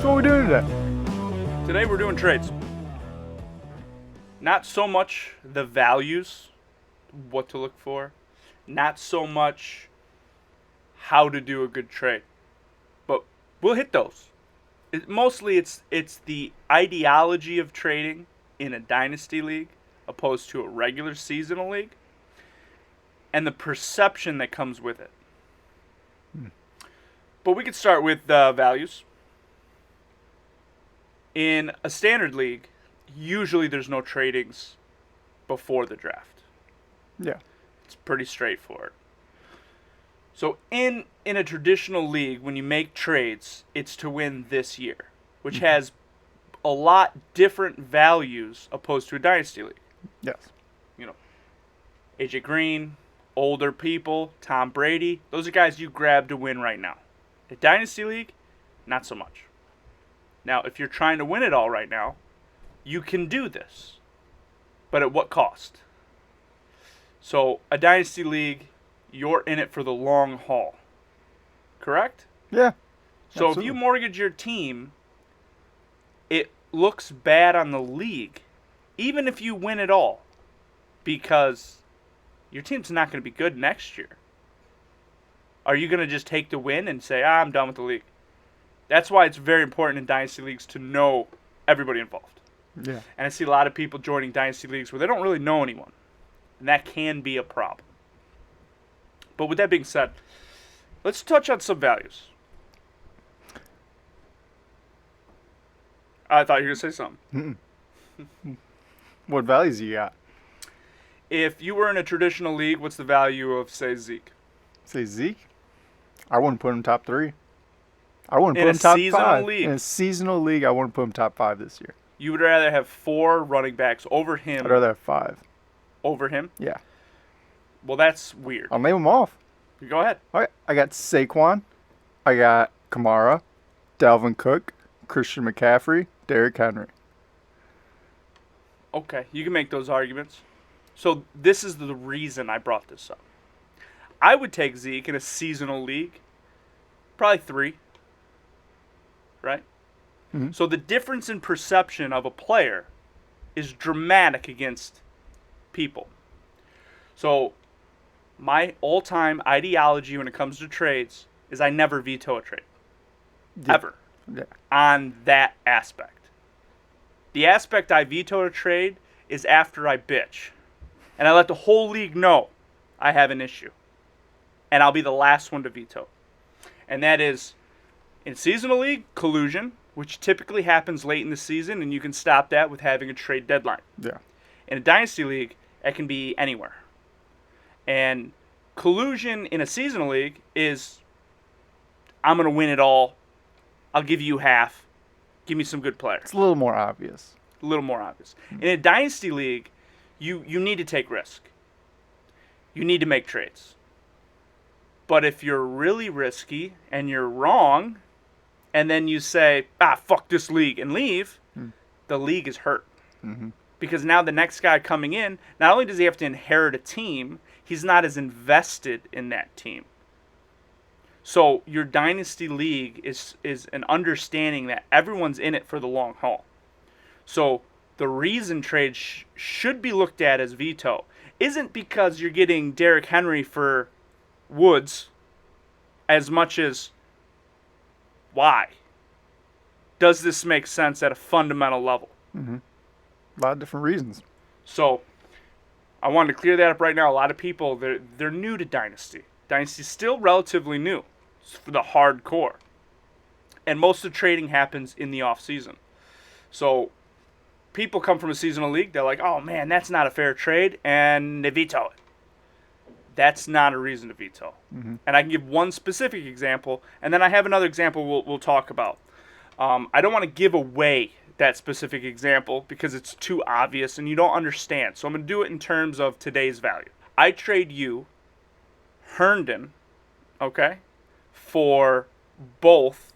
So what are we doing today? Today we're doing trades. Not so much the values, what to look for, not so much how to do a good trade, but we'll hit those. Mostly it's the ideology of trading in a dynasty league opposed to a regular seasonal league, and the perception that comes with it. But we could start with values. In a standard league, usually there's no tradings before the draft. Yeah. It's pretty straightforward. So in a traditional league, when you make trades, it's to win this year, which has a lot different values opposed to a dynasty league. Yes. You know, AJ Green, older people, Tom Brady, those are guys you grab to win right now. A dynasty league, not so much. Now, if you're trying to win it all right now, you can do this. But at what cost? So, a dynasty league, you're in it for the long haul. Correct? Yeah. So absolutely. if you mortgage your team, it looks bad on the league, even if you win it all, because your team's not going to be good next year. Are you going to just take the win and say, I'm done with the league? That's why it's very important in dynasty leagues to know everybody involved. Yeah. And I see a lot of people joining dynasty leagues where they don't really know anyone. And that can be a problem. But with that being said, let's touch on some values. I thought you were going to say something. What values you got? If you were in a traditional league, what's the value of, say, Zeke? Say Zeke? I wouldn't put him top 3. I wouldn't In put a him top seasonal 5. league. In a seasonal league, I wouldn't put him top 5 this year. You would rather have 4 running backs over him. I'd rather have 5. Over him? Yeah. Well, that's weird. I'll name them off. Go ahead. All right. I got Saquon. I got Kamara, Dalvin Cook, Christian McCaffrey, Derrick Henry. Okay, you can make those arguments. So this is the reason I brought this up. I would take Zeke in a seasonal league, probably 3. Right? Mhm. So the difference in perception of a player is dramatic against people. So my all-time ideology when it comes to trades is I never veto a trade. Yeah. Ever. Yeah. On that aspect. The aspect I veto a trade is after I bitch. And I let the whole league know I have an issue. And I'll be the last one to veto. And that is, in seasonal league, collusion, which typically happens late in the season, and you can stop that with having a trade deadline. Yeah. In a dynasty league, it can be anywhere. And collusion in a seasonal league is, I'm going to win it all. I'll give you half. Give me some good players. It's a little more obvious. A little more obvious. In a dynasty league, you need to take risk. You need to make trades. But if you're really risky and you're wrong, and then you say, fuck this league, and leave, the league is hurt. Mm-hmm. Because now the next guy coming in, not only does he have to inherit a team, he's not as invested in that team. So your dynasty league is an understanding that everyone's in it for the long haul. So the reason trades should be looked at as veto isn't because you're getting Derrick Henry for Woods as much as why. Does this make sense at a fundamental level? Mm-hmm. A lot of different reasons. So I wanted to clear that up right now. A lot of people, they're new to Dynasty. Dynasty's still relatively new for the hardcore. And most of the trading happens in the off season. So people come from a seasonal league, they're like, oh man, that's not a fair trade, and they veto it. That's not a reason to veto. Mm-hmm. And I can give one specific example, and then I have another example we'll talk about. I don't want to give away that specific example because it's too obvious and you don't understand. So I'm going to do it in terms of today's value. I trade you Herndon, okay, for both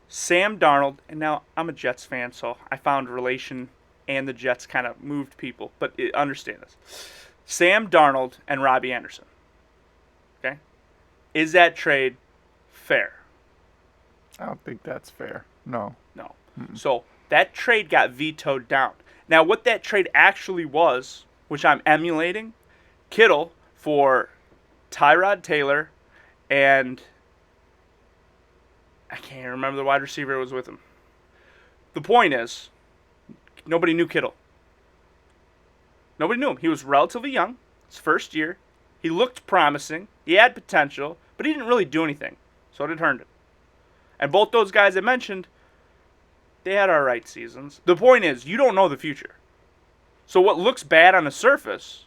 Sam Darnold, and now I'm a Jets fan, so I found relation and the Jets kind of moved people, but understand this. Sam Darnold and Robbie Anderson. Okay? Is that trade fair? I don't think that's fair. No. No. So that trade got vetoed down. Now, what that trade actually was, which I'm emulating, Kittle for Tyrod Taylor and I can't remember the wide receiver who was with him. The point is, nobody knew Kittle. Nobody knew him. He was relatively young, his first year. He looked promising. He had potential, but he didn't really do anything. So did Herndon. And both those guys I mentioned, they had all right seasons. The point is, you don't know the future. So what looks bad on the surface,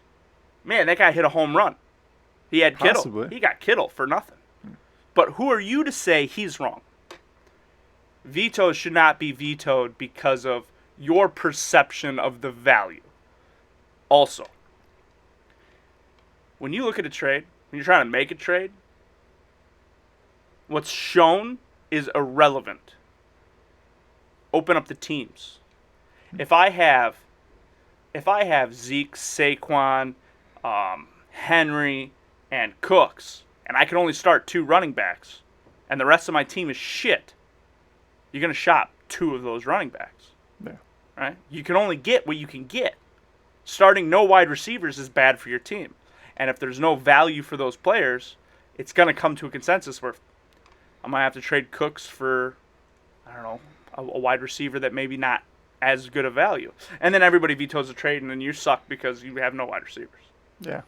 man, that guy hit a home run. He had Kittle. Possibly. He got Kittle for nothing. But who are you to say he's wrong? Vetoes should not be vetoed because of your perception of the value. Also, when you look at a trade, when you're trying to make a trade, what's shown is irrelevant. Open up the teams. If I have Zeke, Saquon, Henry, and Cooks, and I can only start 2 running backs, and the rest of my team is shit, you're going to shop 2 of those running backs. Yeah. Right? You can only get what you can get. Starting no wide receivers is bad for your team. And if there's no value for those players, it's going to come to a consensus where I might have to trade Cooks for, I don't know, a wide receiver that maybe not as good a value. And then everybody vetoes the trade, and then you suck because you have no wide receivers. Yeah.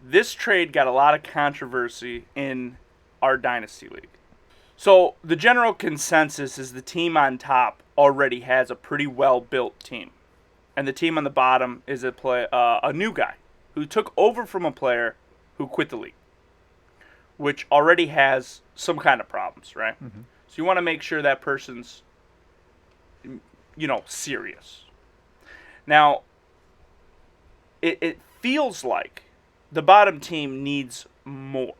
This trade got a lot of controversy in our Dynasty League. So the general consensus is the team on top already has a pretty well-built team. And the team on the bottom is a new guy who took over from a player who quit the league, which already has some kind of problems, right? Mm-hmm. So you want to make sure that person's, serious. Now, it feels like the bottom team needs more.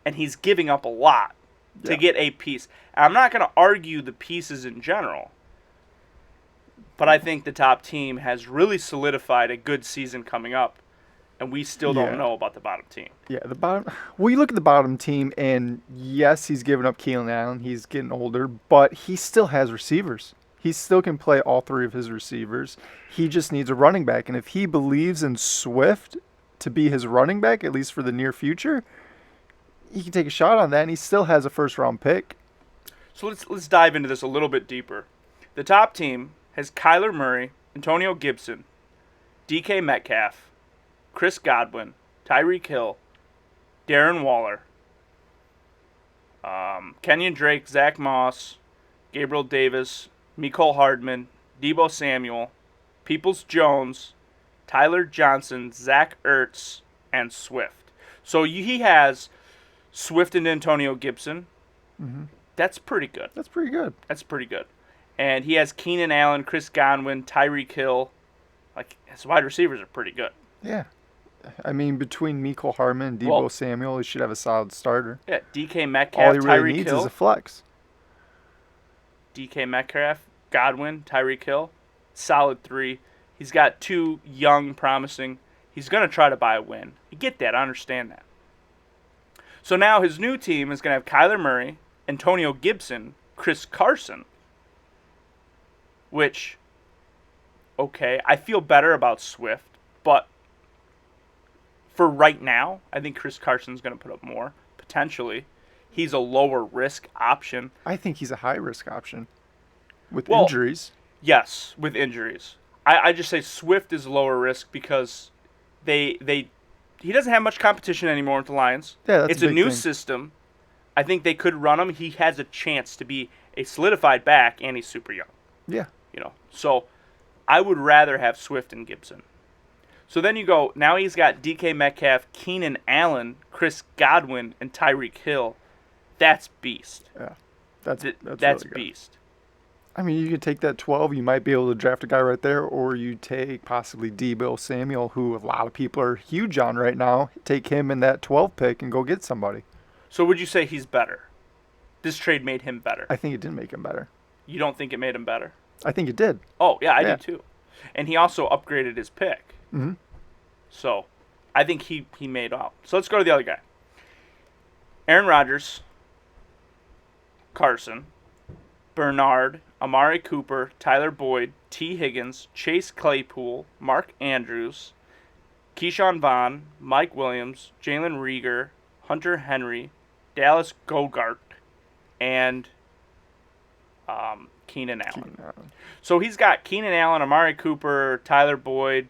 And he's giving up a lot to get a piece. And I'm not going to argue the pieces in general, but I think the top team has really solidified a good season coming up, and we still don't know about the bottom team. Yeah, the bottom. Well, you look at the bottom team, and yes, he's giving up Keelan Allen. He's getting older, but he still has receivers. He still can play all 3 of his receivers. He just needs a running back, and if he believes in Swift to be his running back, at least for the near future, he can take a shot on that, and he still has a first-round pick. So let's dive into this a little bit deeper. The top team has Kyler Murray, Antonio Gibson, DK Metcalf, Chris Godwin, Tyreek Hill, Darren Waller, Kenyon Drake, Zach Moss, Gabriel Davis, Mecole Hardman, Deebo Samuel, Peoples-Jones, Tyler Johnson, Zach Ertz, and Swift. So he has Swift and Antonio Gibson. Mm-hmm. That's pretty good. That's pretty good. That's pretty good. And he has Keenan Allen, Chris Godwin, Tyreek Hill. Like, his wide receivers are pretty good. Yeah. I mean, between Mecole Hardman and Deebo Samuel, he should have a solid starter. Yeah, DK Metcalf, All he really Tyreek needs Hill. is a flex. DK Metcalf, Godwin, Tyreek Hill. Solid 3. He's got 2 young, promising. He's going to try to buy a win. You get that. I understand that. So now his new team is going to have Kyler Murray, Antonio Gibson, Chris Carson, which, okay, I feel better about Swift, but for right now, I think Chris Carson's going to put up more, potentially. He's a lower risk option. I think he's a high risk option with injuries. Yes, with injuries. I just say Swift is lower risk because he doesn't have much competition anymore with the Lions. Yeah, that's it's a new system. I think they could run him. He has a chance to be a solidified back, and he's super young. Yeah. So I would rather have Swift and Gibson. So then you go, now he's got DK Metcalf, Keenan Allen, Chris Godwin, and Tyreek Hill. That's beast. Yeah. That's really beast. I mean, you could take that 12. You might be able to draft a guy right there, or you take possibly Deebo Samuel, who a lot of people are huge on right now. Take him in that 12 pick and go get somebody. So would you say he's better? This trade made him better. I think it did make him better. You don't think it made him better? I think it did. Oh, yeah, I do too. And he also upgraded his pick. Mm-hmm. So I think he made out. So let's go to the other guy. Aaron Rodgers, Carson, Bernard, Amari Cooper, Tyler Boyd, T. Higgins, Chase Claypool, Mark Andrews, Keyshawn Vaughn, Mike Williams, Jalen Rieger, Hunter Henry, Dallas Gogart, and Keenan Allen. So he's got Keenan Allen, Amari Cooper, Tyler Boyd,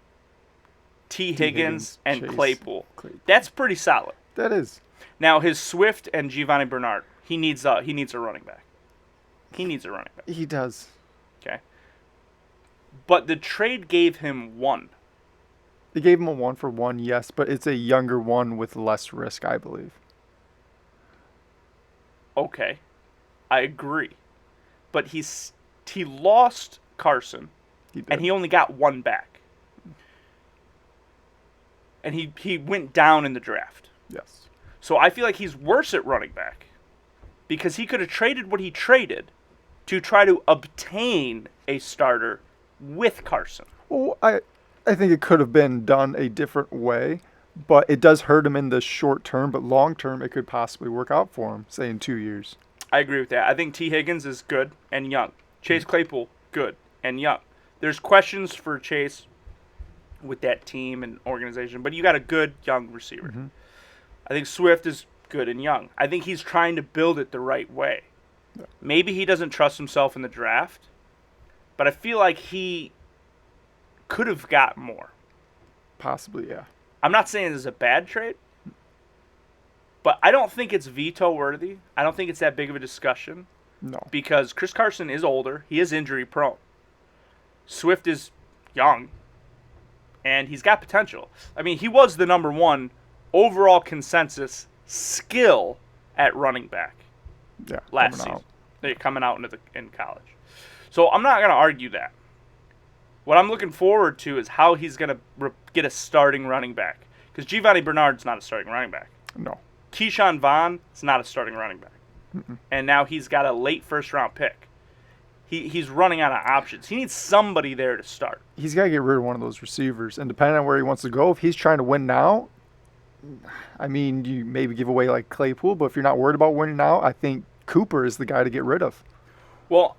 T. Higgins, and Chase Claypool. That's pretty solid. That is. Now his Swift and Giovanni Bernard, he needs a running back. He needs a running back. He does. Okay. But the trade gave him one. They gave him a 1-for-1, yes, but it's a younger one with less risk, I believe. Okay. I agree. But he lost Carson, and he only got one back. And he went down in the draft. Yes. So I feel like he's worse at running back because he could have traded what he traded to try to obtain a starter with Carson. Well, I think it could have been done a different way, but it does hurt him in the short term, but long term it could possibly work out for him, say in 2 years. I agree with that. I think T. Higgins is good and young. Chase Claypool, good and young. There's questions for Chase with that team and organization, but you got a good young receiver. Mm-hmm. I think Swift is good and young. I think he's trying to build it the right way. Yeah. Maybe he doesn't trust himself in the draft, but I feel like he could have got more. Possibly, yeah. I'm not saying this is a bad trade, but I don't think it's veto worthy. I don't think it's that big of a discussion. No. Because Chris Carson is older. He is injury prone. Swift is young. And he's got potential. I mean, he was the number one overall consensus skill at running back last season. Coming out in college. So I'm not going to argue that. What I'm looking forward to is how he's going to get a starting running back. Because Giovanni Bernard's not a starting running back. No. Keyshawn Vaughn is not a starting running back. Mm-mm. And now he's got a late first-round pick. He's running out of options. He needs somebody there to start. He's got to get rid of one of those receivers. And depending on where he wants to go, if he's trying to win now, I mean, you maybe give away like Claypool, but if you're not worried about winning now, I think Cooper is the guy to get rid of. Well,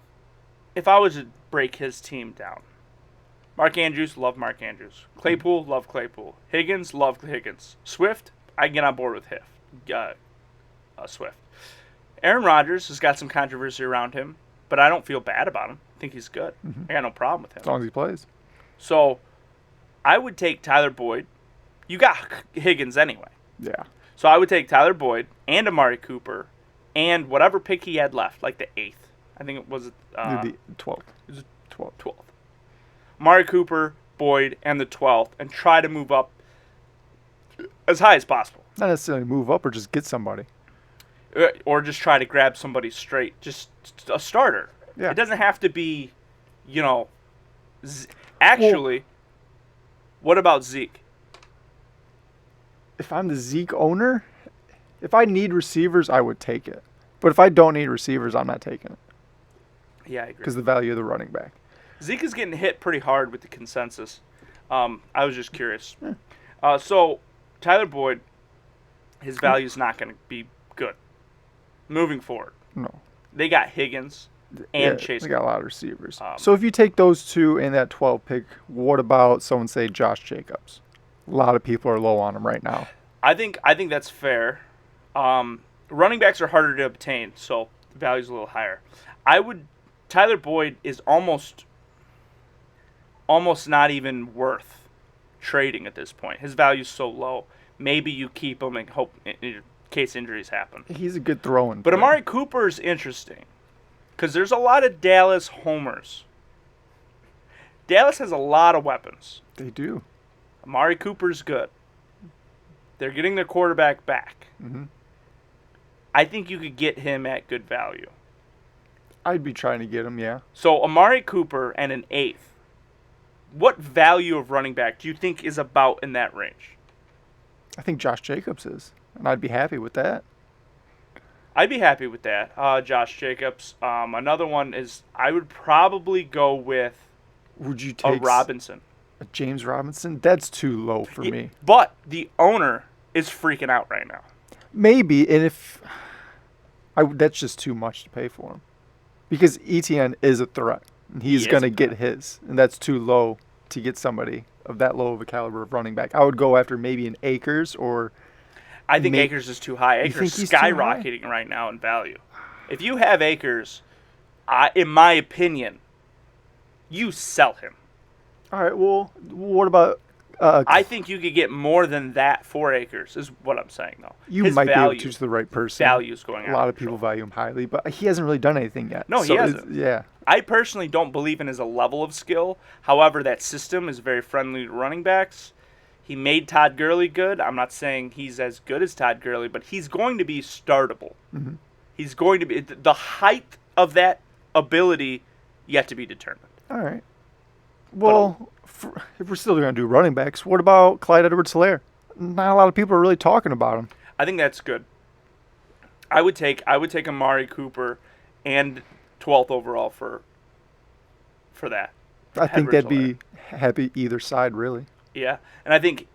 if I was to break his team down, Mark Andrews, love Mark Andrews. Claypool, love Claypool. Higgins, love Higgins. Swift, I can get on board with Swift. Aaron Rodgers has got some controversy around him, but I don't feel bad about him. I think he's good. Mm-hmm. I got no problem with him. As long as he plays. So I would take Tyler Boyd. You got Higgins anyway. Yeah. So I would take Tyler Boyd and Amari Cooper and whatever pick he had left, like the 8th. I think it was The 12th. It was 12th. Amari Cooper, Boyd, and the 12th, and try to move up as high as possible. Not necessarily move up or just get somebody. Or just try to grab somebody straight. Just a starter. Yeah. It doesn't have to be, actually, what about Zeke? If I'm the Zeke owner, if I need receivers, I would take it. But if I don't need receivers, I'm not taking it. Yeah, I agree. Because the value of the running back. Zeke is getting hit pretty hard with the consensus. I was just curious. Yeah. So, Tyler Boyd, his value is not going to be good moving forward. No. They got Higgins and Chase. They got a lot of receivers. Um, So if you take those two in that 12 pick, what about someone say Josh Jacobs? A lot of people are low on him right now. I think that's fair. Running backs are harder to obtain, so the value's a little higher. Tyler Boyd is almost not even worth trading at this point. His value's so low. Maybe you keep him and hope in case injuries happen. He's a good throwing. But Amari Cooper is interesting because there's a lot of Dallas homers. Dallas has a lot of weapons. They do. Amari Cooper's good. They're getting their quarterback back. Mm-hmm. I think you could get him at good value. I'd be trying to get him, yeah. So Amari Cooper and an 8th. What value of running back do you think is about in that range? I think Josh Jacobs is, and I'd be happy with that. I'd be happy with that. Josh Jacobs. Another one is I would probably go with Would you a take Robinson. a James Robinson? That's too low for me. But the owner is freaking out right now. Maybe, and if That's just too much to pay for him. Because ETN is a threat. And He he's is going a to get threat. his. And that's too low to get somebody of that low of a caliber of running back. I would go after maybe an Akers or I think may, Akers is too high. you Akers think he's too high? skyrocketing right now in value. If you have Akers, in my opinion, you sell him. All right, well, what about I think you could get more than that for Akers, is what I'm saying, though. you His might value, be able to the right person. value's going A out lot of of people control. value him highly, but he hasn't really done anything yet. No, he So hasn't. yeah. I personally don't believe in his level of skill. However, that system is very friendly to running backs. He made Todd Gurley good. I'm not saying he's as good as Todd Gurley, but he's going to be startable. Mm-hmm. He's going to be the height of that ability yet to be determined. All right. Well, if we're still going to do running backs, what about Clyde Edwards-Helaire? Not a lot of people are really talking about him. I think that's good. I would take Amari Cooper and 12th overall for that. I think that'd Edwards-Helaire. be happy either side, really. Yeah, and I think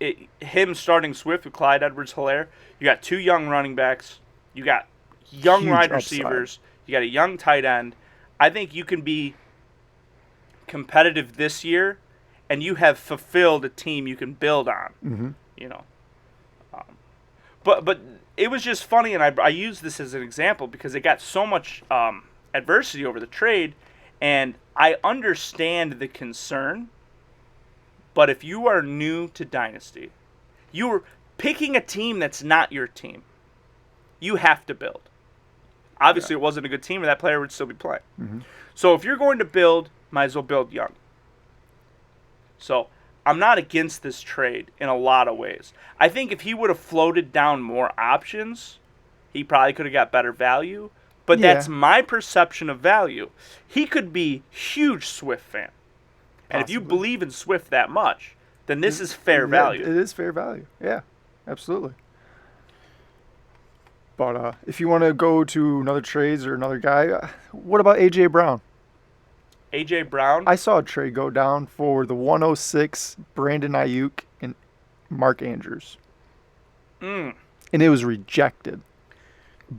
him starting Swift with Clyde Edwards-Helaire, you got two young running backs, you got young Huge wide upside. receivers, you got a young tight end. I think you can be competitive this year, and you have fulfilled a team you can build on. Mm-hmm. You know, but it was just funny, and I use this as an example because it got so much adversity over the trade, and I understand the concern. But if you are new to Dynasty, you're picking a team that's not your team. You have to build. Obviously, it wasn't a good team, or that player would still be playing. Mm-hmm. So if you're going to build, might as well build young. So I'm not against this trade in a lot of ways. I think if he would have floated down more options, he probably could have got better value. But Yeah. that's my perception of value. He could be huge Swift fan. And if you Possibly. believe in Swift that much, then this is fair Yeah, value. It is fair value. Yeah, absolutely. But if you want to go to another trades or another guy, what about A.J. Brown? A.J. Brown, I saw a trade go down for the 106 Brandon Ayuk and Mark Andrews. And it was rejected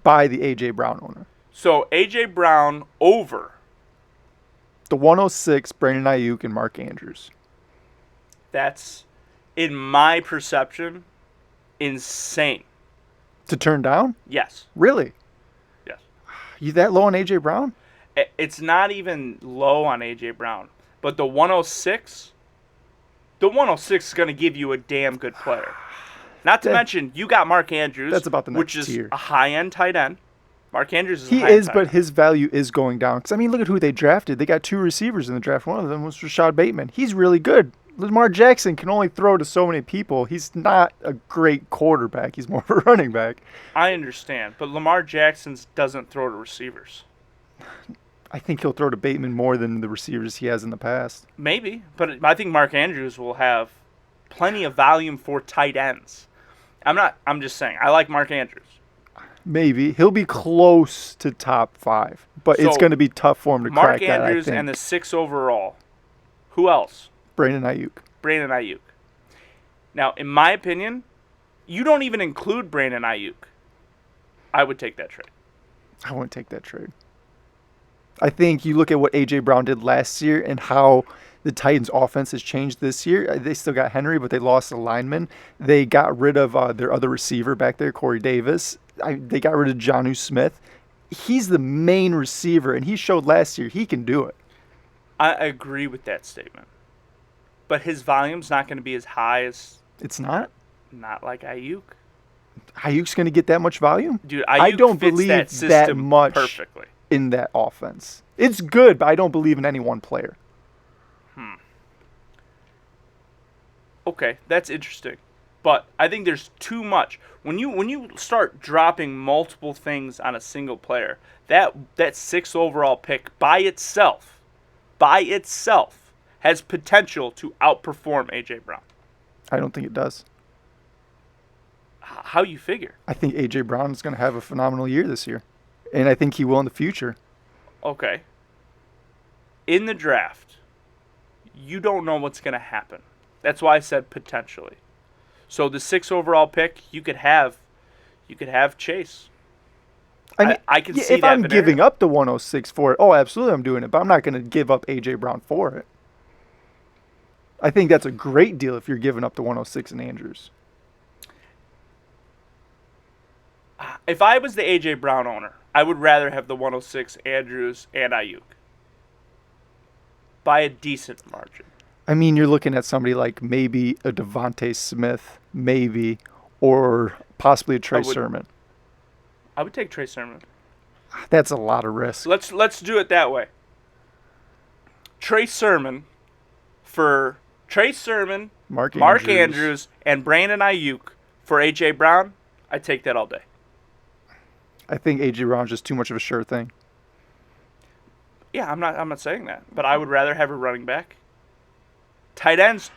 by the A.J. Brown owner. so A.J. Brown over. The 106 Brandon Ayuk and Mark Andrews. That's, in my perception, insane. To turn down? Yes. Really? Yes. You that low on A.J. Brown? It's not even low on A.J. Brown. But the 106 is going to give you a damn good player. Not to mention, you got Mark Andrews, That's about the next which is tier. a high-end tight end. Mark Andrews is a He high-end is, tight but end. his value is going down. Because, I mean, look at who they drafted. They got two receivers in the draft. One of them was Rashad Bateman. He's really good. Lamar Jackson can only throw to so many people. He's not a great quarterback. He's more of a running back. I understand, but Lamar Jackson doesn't throw to receivers. I think he'll throw to Bateman more than the receivers he has in the past. Maybe, but I think Mark Andrews will have plenty of volume for tight ends. I'm just saying, I like Mark Andrews. Maybe. He'll be close to top 5. But it's So, going to be tough for him to Mark crack that, I Andrews think. and the 6 overall. Who else? Brandon Ayuk. Brandon Ayuk. Now, in my opinion, you don't even include Brandon Ayuk. I would take that trade. I wouldn't take that trade. I think you look at what A.J. Brown did last year and how the Titans' offense has changed this year. They still got Henry, but they lost a lineman. They got rid of their other receiver back there, Corey Davis. They got rid of Jonnu Smith. He's the main receiver, and he showed last year he can do it. I agree with that statement. But his volume's not going to be as high as It's not. not like Ayuk. Ayuk's going to get that much volume? Dude, Ayuk I don't fits believe that that system much perfectly. in that offense. It's good, but I don't believe in any one player. Okay, that's interesting. But I think there's too much. When you start dropping multiple things on a single player, that 6 overall pick by itself has potential to outperform A.J. Brown. I don't think it does. How you figure? I think A.J. Brown is going to have a phenomenal year this year. And I think he will in the future. Okay. In the draft, you don't know what's going to happen. That's why I said potentially. So the 6 overall pick, you could have Chase. I can see if that I'm scenario. giving up the 106 for it, oh, absolutely, I'm doing it. But I'm not going to give up A.J. Brown for it. I think that's a great deal if you're giving up the 106 and Andrews. If I was the A.J. Brown owner, I would rather have the 106 Andrews and Ayuk by a decent margin. I mean, you're looking at somebody like maybe a Devontae Smith, maybe, or possibly a Trey Sermon. I would take Trey Sermon. That's a lot of risk. Let's do it that way. Trey Sermon for Trey Sermon, Mark Andrews, and Brandon Ayuk for A.J. Brown. I'd take that all day. I think A.J. Brown's just too much of a sure thing. Yeah, I'm not saying that, but I would rather have a running back. Tight ends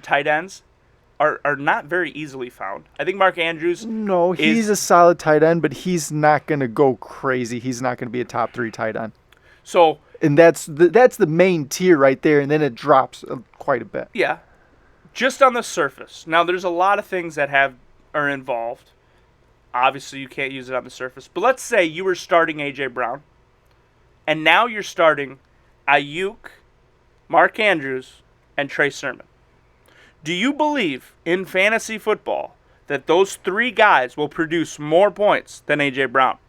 are not very easily found. I think Mark Andrews. No, he's a solid tight end, but he's not going to go crazy. He's not going to be a top 3 tight end. So, and that's the main tier right there, and then it drops quite a bit. Yeah, just on the surface. Now, there's a lot of things that are involved. Obviously, you can't use it on the surface. But let's say you were starting A.J. Brown, and now you're starting Ayuk, Mark Andrews, and Trey Sermon. Do you believe in fantasy football that those 3 guys will produce more points than A.J. Brown?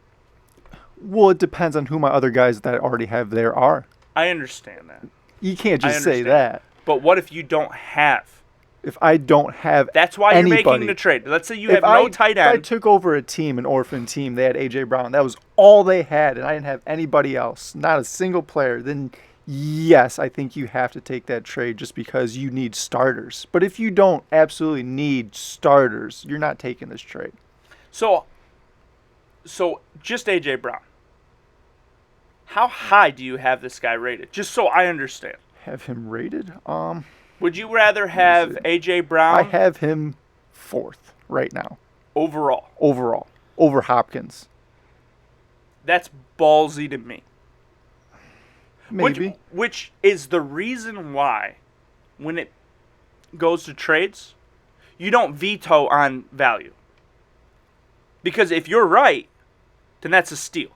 Well, it depends on who my other guys that I already have there are. I understand that. You can't just say that. But what if you don't have? If I don't have That's why anybody. You're making the trade. Let's say you have no tight end. If I took over a team, an orphan team, they had A.J. Brown. That was all they had, and I didn't have anybody else, not a single player. Then, yes, I think you have to take that trade just because you need starters. But if you don't absolutely need starters, you're not taking this trade. So just A.J. Brown. How high do you have this guy rated? Just so I understand. Have him rated? Would you rather have A.J. Brown? I have him 4th right now. Overall. Over Hopkins. That's ballsy to me. Maybe. Which is the reason why, when it goes to trades, you don't veto on value. Because if you're right, then that's a steal.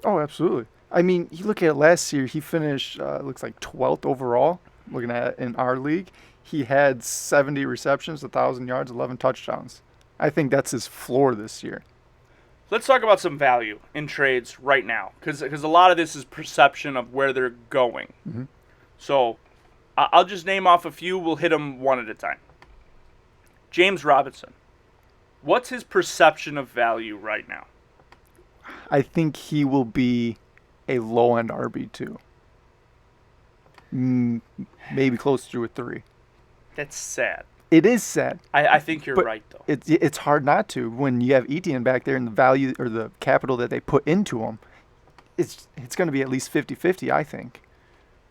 Oh, absolutely. I mean, you look at it last year, he finished, looks like 12th overall, looking at it in our league. He had 70 receptions, 1,000 yards, 11 touchdowns. I think that's his floor this year. Let's talk about some value in trades right now, because a lot of this is perception of where they're going. Mm-hmm. So I'll just name off a few. We'll hit them one at a time. James Robinson. What's his perception of value right now? I think he will be a low-end RB2. Maybe close to a 3. That's sad. It is sad. I think you're right, though. It's hard not to when you have Etienne back there and the value or the capital that they put into him. It's going to be at least 50-50, I think.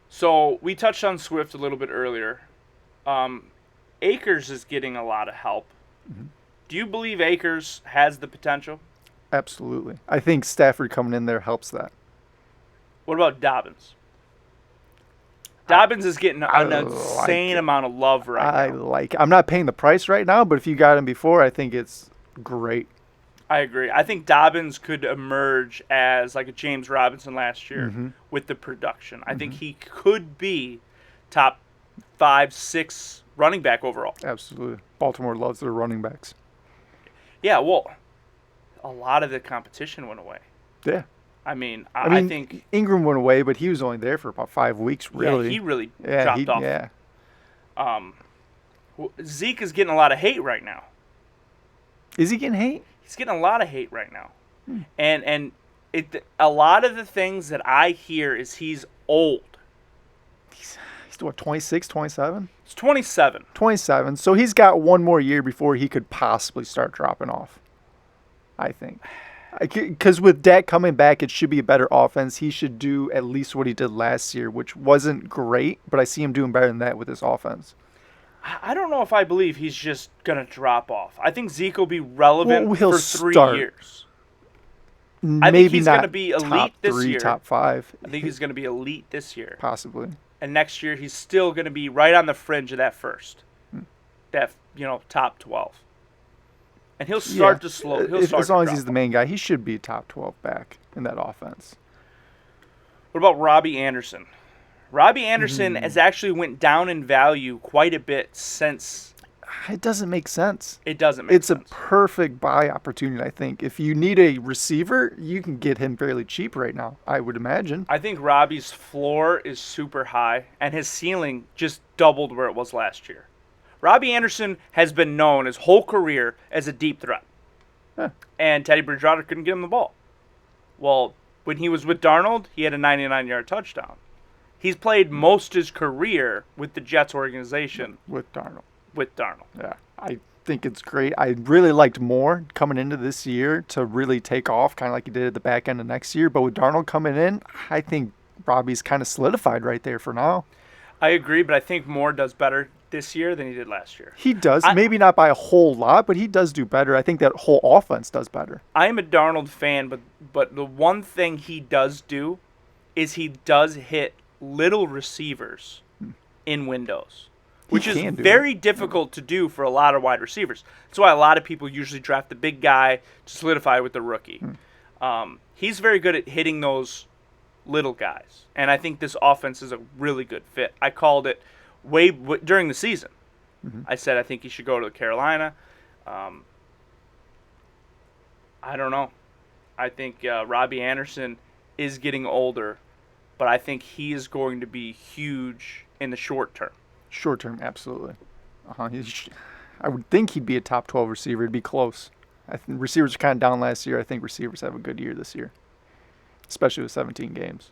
So we touched on Swift a little bit earlier. Akers is getting a lot of help. Mm-hmm. Do you believe Akers has the potential? Absolutely. I think Stafford coming in there helps that. What about Dobbins? Dobbins is getting an insane amount of love right now. I'm not paying the price right now, but if you got him before, I think it's great. I agree. I think Dobbins could emerge as like a James Robinson last year with the production. I think he could be top 5, 6 running back overall. Absolutely. Baltimore loves their running backs. Yeah, well, a lot of the competition went away. Yeah. I mean, I think Ingram went away, but he was only there for about 5 weeks, really. Yeah, he really dropped off. Yeah. Zeke is getting a lot of hate right now. Is he getting hate? He's getting a lot of hate right now. And a lot of the things that I hear is he's old. He's what, 26, 27? He's 27. 27. So he's got one more year before he could possibly start dropping off, I think. Because with Dak coming back, it should be a better offense. He should do at least what he did last year, which wasn't great, but I see him doing better than that with this offense. I don't know if I believe he's just going to drop off. I think Zeke will be relevant for 3 years. I think he's going to be elite this year. Top 5. I think he's going to be elite this year. Possibly. And next year, he's still going to be right on the fringe of that first. That, top 12. And he'll start Yeah. to slow. He'll start As long to as drop he's the off. main guy, he should be a top 12 back in that offense. What about Robbie Anderson? Robbie Anderson Mm-hmm. has actually went down in value quite a bit since. It doesn't make sense. It doesn't make It's sense. a perfect buy opportunity, I think. If you need a receiver, you can get him fairly cheap right now, I would imagine. I think Robbie's floor is super high, and his ceiling just doubled where it was last year. Robbie Anderson has been known his whole career as a deep threat, and Teddy Bridgewater couldn't get him the ball. Well, when he was with Darnold, he had a 99-yard touchdown. He's played most his career with the Jets organization With Darnold. Yeah. I think it's great. I really liked Moore coming into this year to really take off, kind of like he did at the back end of next year. But with Darnold coming in, I think Robbie's kind of solidified right there for now. I agree, but I think Moore does better this year than he did last year. He does. Maybe not by a whole lot, but he does do better. I think that whole offense does better. I am a Darnold fan, but the one thing he does do is he does hit little receivers in windows, which is very difficult to do for a lot of wide receivers. That's why a lot of people usually draft the big guy to solidify with the rookie. He's very good at hitting those little guys, and I think this offense is a really good fit. I called it during the season. I said I think he should go to Carolina. I don't know. I think Robbie Anderson is getting older, but I think he is going to be huge in the short term. Short term, absolutely. I would think he'd be a top 12 receiver. It'd be close. I think receivers are kind of down last year. I think receivers have a good year this year, especially with 17 games.